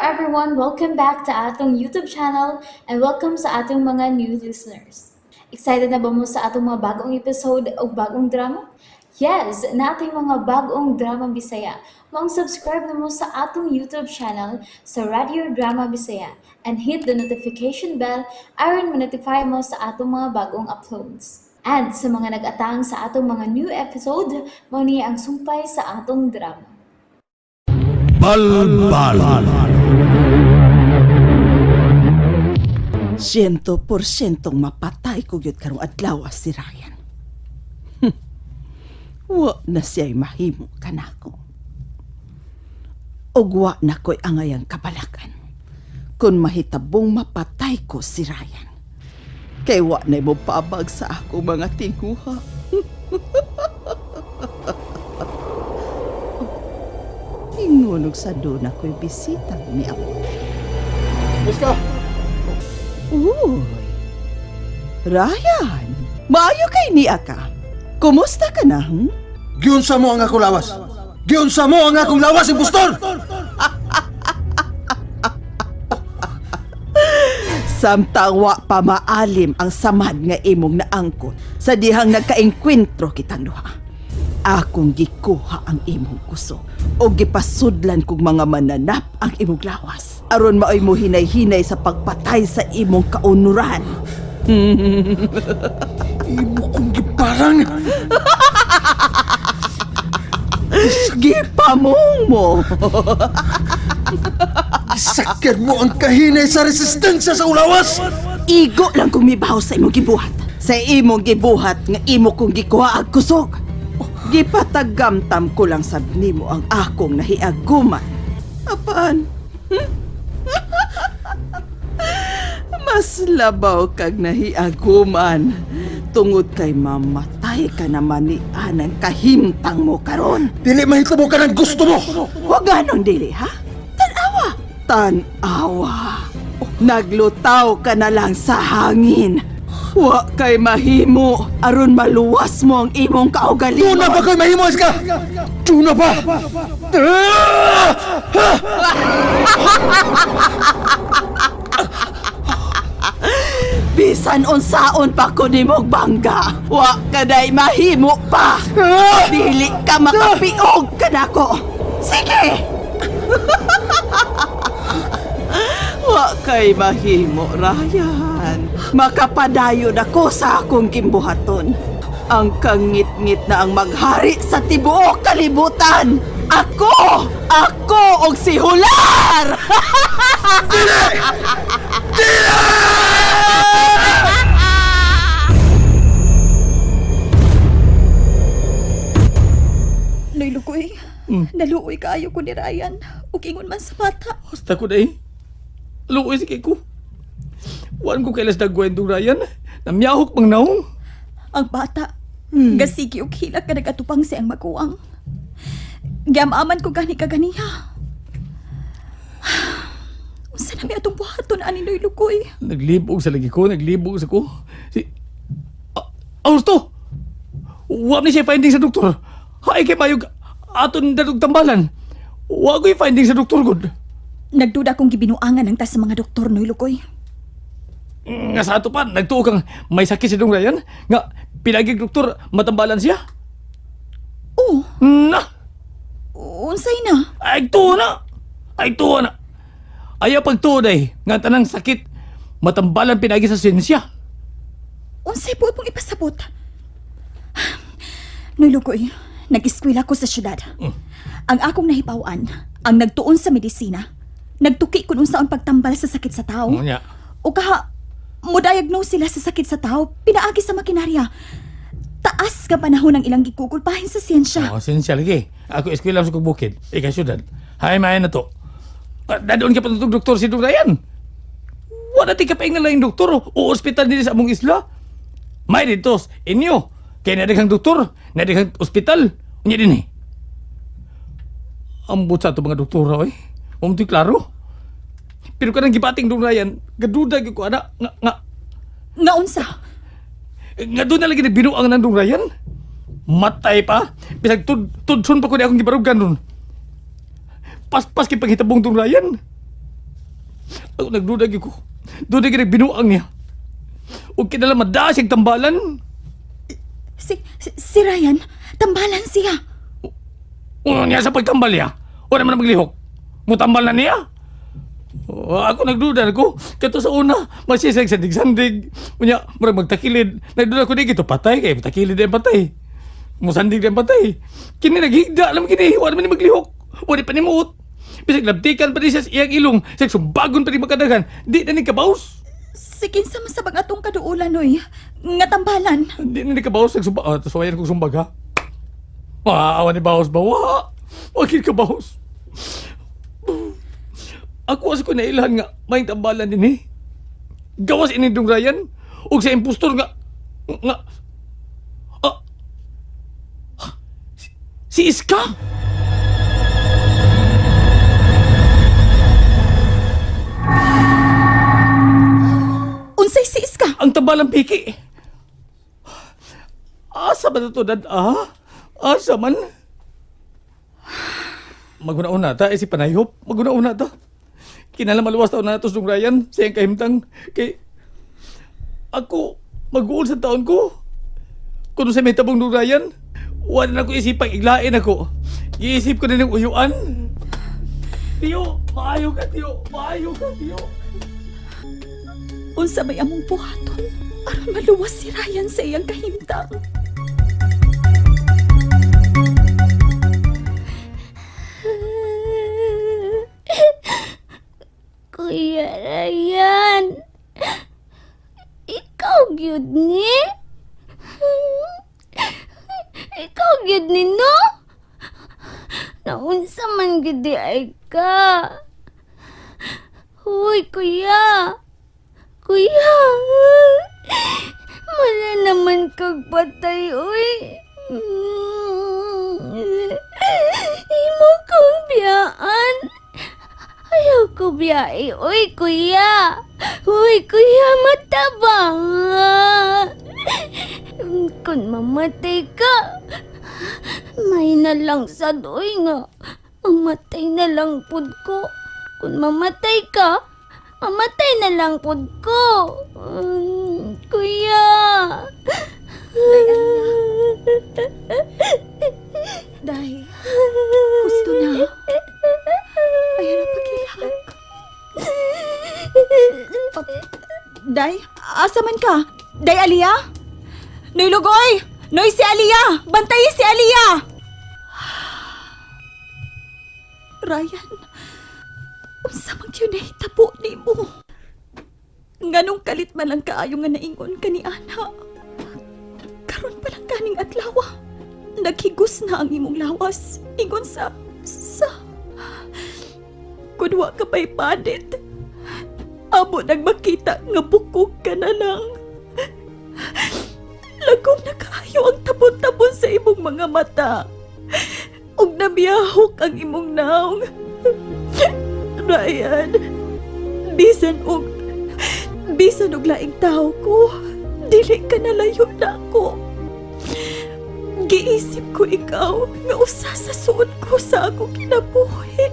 everyone, welcome back to atong YouTube channel and welcome sa atong mga new listeners. Excited na ba mo sa atong mga bagong episode o bagong drama? Yes, na ating mga bagong drama Bisaya. Subscribe na mo sa atong YouTube channel sa Radio Drama Bisaya and hit the notification bell aron ma-notify mo sa atong mga bagong uploads. And sa mga nag-atang sa atong mga new episode, mo niya ang sumpay sa atong drama. Balbal. 100% mapatay ko gyud karong adlaw si Ryan. Wa na siya'y mahimo kanako. Og wa na ko'y angayang kabalakan kung mahitabong mapatay ko si Ryan. Kay wa na mo pabag sa ako mga tinguha. Ingunog sa doon ako'y bisita ni Apo. Miska! Uy! Ryan! Maayo kay niya ka. Kumusta ka na, Giunsa mo ang akong lawas! Giunsa mo ang akong lawas, impostor! Samtang wa pa maalim ang samad nga imong naangkon sa dihang nagkaengkwentro kitang duha. Akong gikuha ang imong kuso o gipasudlan kog mga mananap ang imong lawas. Aron maoy mo hinay-hinay sa pagpatay sa imong kaunuran. Imo kong giparang! Gipamong mo! Sakyan mo ang kahinay sa resistensya sa ulawas! Igo lang kung mibaw sa imong gibuhat. Sa imong gibuhat nga imo kong gikuha ang kusog. Gipatagamtam ko lang sab nimo ang akong nahiaguman. Apan? Mas labaw kag nahiaguman tungod kay mamatay ka naman ni anang kahimtang mo karon. Dili mahitabo ka ng gusto mo! Huwag ganon, dili, ha? Tanawa! Tanawa! Naglutaw ka na lang sa hangin. Wa kay mahimo aron maluwas mo ang imong kaugalingon. Tuna pa kay mahimo, Iska! Tuna pa! Bisan unsaon pa ko nimog bangga. Wa kaday mahimo pa. Dili ka makapiog kanako. Sige! Wa kay mahimo, Ryan. Makapadayon ako sa akong kimbuhaton. Ang kangit-ngit na ang maghari sa tibuok kalibutan. Ako! Ako og si Hular! Luy-lukoy, naluoy kaayo ko ni Ryan. Ug ingon man sa bata. Basta ko dahi. Luoy si ko. Wan ko kailas dagwendong Ryan. Namyahok pang naong. Ang bata, gasigi og hilak ka nagatupang siyang maguwang. Gyamaman ko gani kaganiha. Unsa na may atong buhaton ani Luy-lukoy? Naglibog sa lagi ko. Naglibog sa ko. Si... Augusto! Wap ni siya finding sa doktor. Hay kay mayog aton dadog tambalan. Wa ko'y finding sa doktor gud. Nagduda kong gibinuangan ang tas sa mga doktor Luy-lukoy. Nga sa ato pa, nagtuo kang may sakit si Dong Ryan. Nga, pinagig doktor, matambalan siya. Oh, Na! unsay na? Ay tuwa na! Ay tuwa na! Ayaw pagtuday, nga tanang sakit, matambalan pinagi sa siyensya. Unsay po pong ipasabot? Luy-lukoy, nag-eskwela ko sa syudad. Ang akong nahibawan, ang nagtuon sa medisina, nagtuki kung unsaon pagtambal sa sakit sa tao. Nga. O kaha, mo-diagnose sila sa sakit sa tao, pinaagi sa makinarya. Taas ka panahon ang ilang gikukulpahin sa siyensya. Oh, siyensya lagi. Ako eskwela sa bukid, ika syudad. Hay mayan na to. Dadoon ka pa itong doktor si Dong Ryan. Wala ti ka pa ingala yung doktor o ospital nila sa among isla. May dito, inyo. Kaya nadighang doktor, nadighang ospital. Unya din eh. Ambot sa ito mga doktora eh. Umto'y klaro. Pero kanang gibating Dong Ryan, gaduda ko ana Nga unsa? nga doon na lagi nagbinuang ng Dong Ryan. Matay pa. Bisag tudson pa ko di akong gibarugan nun. Paspas kay paghitabong Dong Ryan. Ako nagdudag ko. Dudag yung binuang niya. Huwag kinala madasig tambalan. Si Ryan, tambalan siya. Ano niya sa pagtambal niya? Wala man na maglihok. Mutambal na niya. Ako nagduda ko. Kato sa una, masisig sandig-sandig. Unya, murag magtakilid. Nagduda ko di kito patay kay takilid din patay. Musandig din patay. Kini naghigda alam kini, wala man ni maglihok. Wala pa ni muot. Bisag labtikan pa di siya sa iyang ilong. Bisag sumbagon pa di makadagan. Di na ni kabaos. Sikin sa masabang atong kaduulan, oy. Nga tambalan. Di na ni kabaos. Tapos wayan kong sumbag ha. Awan ni baos ba? Wakil ka baos. Ako as ko na ilan nga may tambalan din eh. Gawas inindong Ryan. O sa impostor nga si Iska. Unsay si Iska? Ang tambalang piki. Asa ba ito dad? Asa man? Maguna-una ta, si panayhop. Maguna-una ta. Kinala maluwas taon na ito sa Ryan. Siyang kahimtang. Kay ako, mag-uol sa taon ko. Kung sa may tabong ng Ryan, wala na ako isipang iglain ako. Iisip ko na ng uyuan. Tiyo, maayo ka, Tiyo. Maayo ka, Tiyo. Unsa may among buhaton aron maluwas si Ryan sa iyang kahimtang. Kuya Ryan, ikaw gyud ni? Ikaw gyud ni no? Naunsa man gyud di ay ka? Hoy, kuya. Kuya. Wala naman kag patay, oy. Imo kong biyaan. Ayaw ko biyai. Uy, kuya. Uy, kuya, matabang. Kung mamatay ka, may na lang sa doy nga. Mamatay na lang pud ko. Kung mamatay ka, mamatay na lang pud ko. Kuya. Day, gusto na. Ayaw na pagkilahag. Day, asa man ka? Day, Aliyah? Noy Lugoy! Noy si Aliyah! Bantayi si Aliyah! Ryan, unsa man yun ay tabo ni mo? Nganong kalit man lang kaayo nga naingon ka ni Ana. Karon pa lang kaning adlaw. Naghigos na ang imong lawas. Ingon sa... Kunwa ka pa'y padit. Amo nang makita nga bukog ka na lang. Lagom na kaayo ang tabon-tabon sa imong mga mata. Ug nabiyahok ang imong naong. Ryan, bisan og laing tao ko, dili ka nalayo na ako. Giisip ko ikaw nga usa sa suod ko sa akong kinabuhi.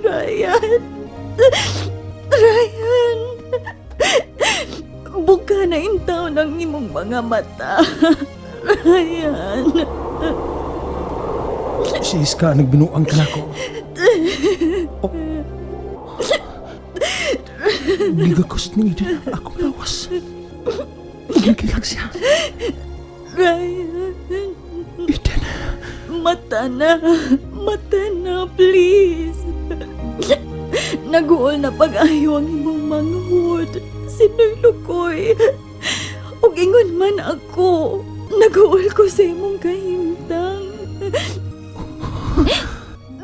Ryan, buka na intaw ng imong mga mata. Ryan. Si Iska nagbinuang ka na ko. Nigakos ni din akong lawas. Nagilag siya. Ryan. Eden. Mata na, please. Naguol na pag-ayo ang imong manghud. Sinoy Lukoy. Ug ingon man ako, naguol ko sa imong kahimtang.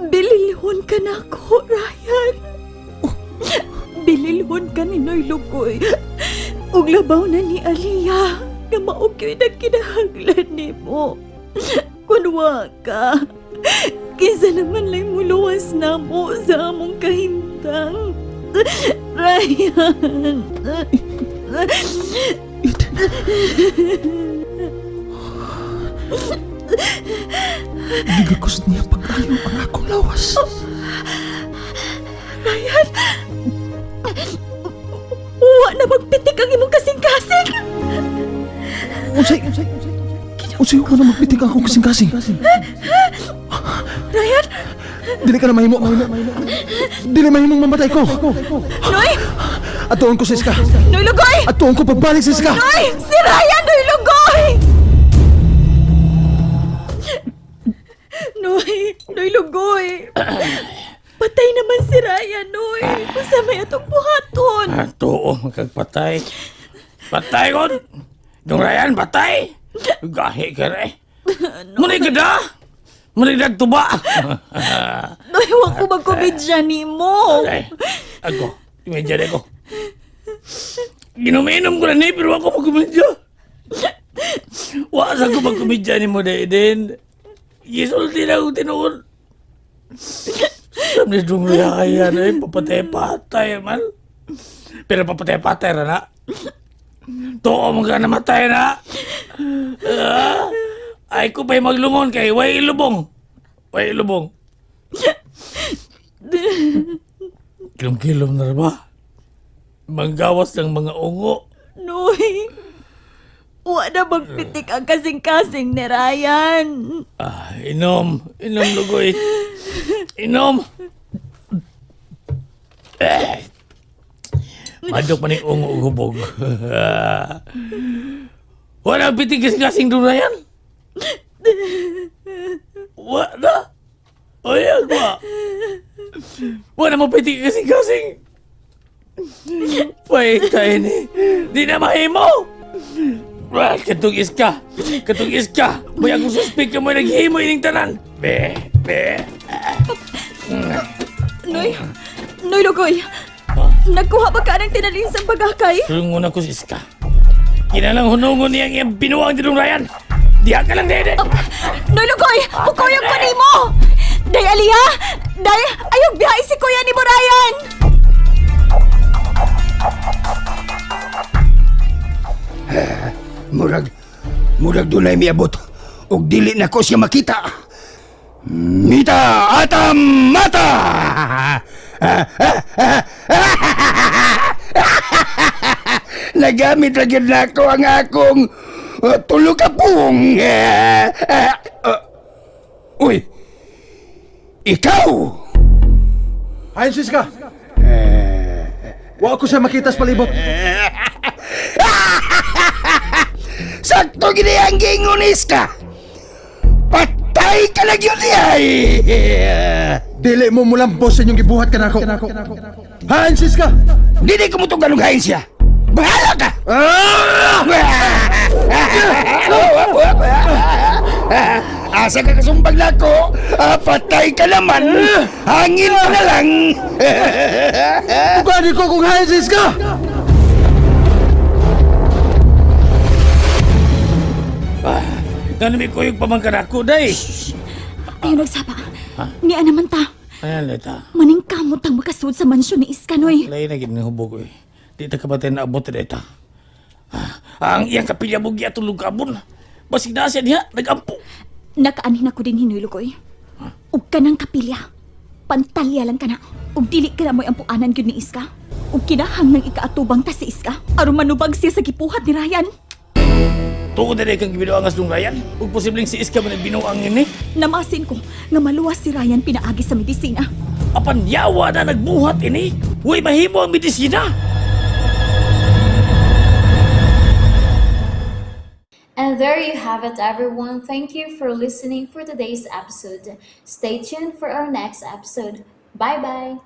Bililhon ka na ako, Ryan. Bililhon ka ni Noy Lukoy. Ug labaw na ni Aliyah nga maugyoy na kinahanglan nimo. Kunwa ka, kinsa naman lay muluwas na mo sa among kahimtang. Ryan. Nigakos niya pag-ayaw ang akong lawas. Ryan! Wa na magpitik ang imong kasing-kasing! Unsay ko na magpitik ako kasing-kasing. Ryan! Dili ka na mahimo. Dili mahimong mamatay ko. Noy! Atuon ko sa iska. Noy Lugoy! Atuon ko pagbalik sa iska. Noy! Si Ryan! Noy Lugoy! Noy Lugoy! Patay naman si Ryan, Noy! Kung may atong buhaton! Tuo, magkagpatay. Patay ko! Yung Ryan, patay! Gahi ka rin. Munay ka na! Munay nagtuba! Noy, huwag ko magkomedya ni mo! Ay, ako, imedya ko. Ginuminom ko na ni, pero ako magkumedya. Wasa ko magkumedya ni mo dahil din. Gisulti na ako tinuon. Sabi nung Ryan ay papatay-patay man. Pero papatay-patay na na. Too mo ka namatay na. Ay ko pa'y maglungon kay way ilubong. Way ilubong. Kilom-kilom na ba? Manggawas ng mga ungo. Noy! Wa na magpitik ang kasing-kasing ni Ryan! Inom. Inom, Lugoy. Inom. Madok man yung ungo hubog. Wala pitik kasing-kasing doon na yan. Wala. O yan ba? Wala mo pitik kasing-kasing. Pwede tayo ni. Di na mahimo. Katong iska. Katong iska. May akong suspect ka mo naghihimo ining tanan. Be. Noy Lugoy! Nagkuha ba ka ng tinalinsang bagakay? Sungon ako si iska. Kinalang hunungon niyang iyang binuwang dinong Ryan. Diha ka lang, Dede. Noy Lugoy! Bukuyog ko ni mo! Day Aliyah! Day, ayog bihay si kuya ni mo Ryan! Murag dunay miabot ug dili na ko siya makita. Mita atam mata. Nagamit lagi na ako ang akong tulo ka pung. Uy. Ikaw. Ayon sa iska. Wa ko siya makita sa palibot. Sakto gini ang gingunis ka. Patay ka lang yun ay. Dili mo mulampos sa inyong gibuhat ka nako. Ayon sa iska. Dili ko mo itong galunghain siya. Bahala ka! Asa ka kasumbag na ko, patay ka naman, hangin ka na lang. Bukani ko kung ayon sa iska. Ganun may kuyog pamangkan ako, day. Ayaw nagsapa. Niya naman ta. Ayan, Leta. Maning kamot ang makasud sa mansyon ni Iska, Noy. Lain na gini hubog, eh. Di ta kapatid na abot, Leta. Ang iyang kapilya mo giya tulog kabon. Basig na siya diha, nag-ampo. Nakaanin ako din hinuy Lugoy. Ug kanang kapilya. Pantalya lang ka na. Ug dili ka na mo'y ampuanan yun ni Iska. Ug kinahang nang ikaatubang ta si Iska. Aron manubag siya sa gipuhat ni Ryan. Tuod na kang gibinuangas ng Ryan. Ug posibleng si Iska man binuang ini. Namasin ko nga maluwas si Ryan pinaagi sa medisina. Apan yawa na nagbuhat ini. Huwag mahimo ang medisina. And there you have it, everyone. Thank you for listening for today's episode. Stay tuned for our next episode. Bye bye.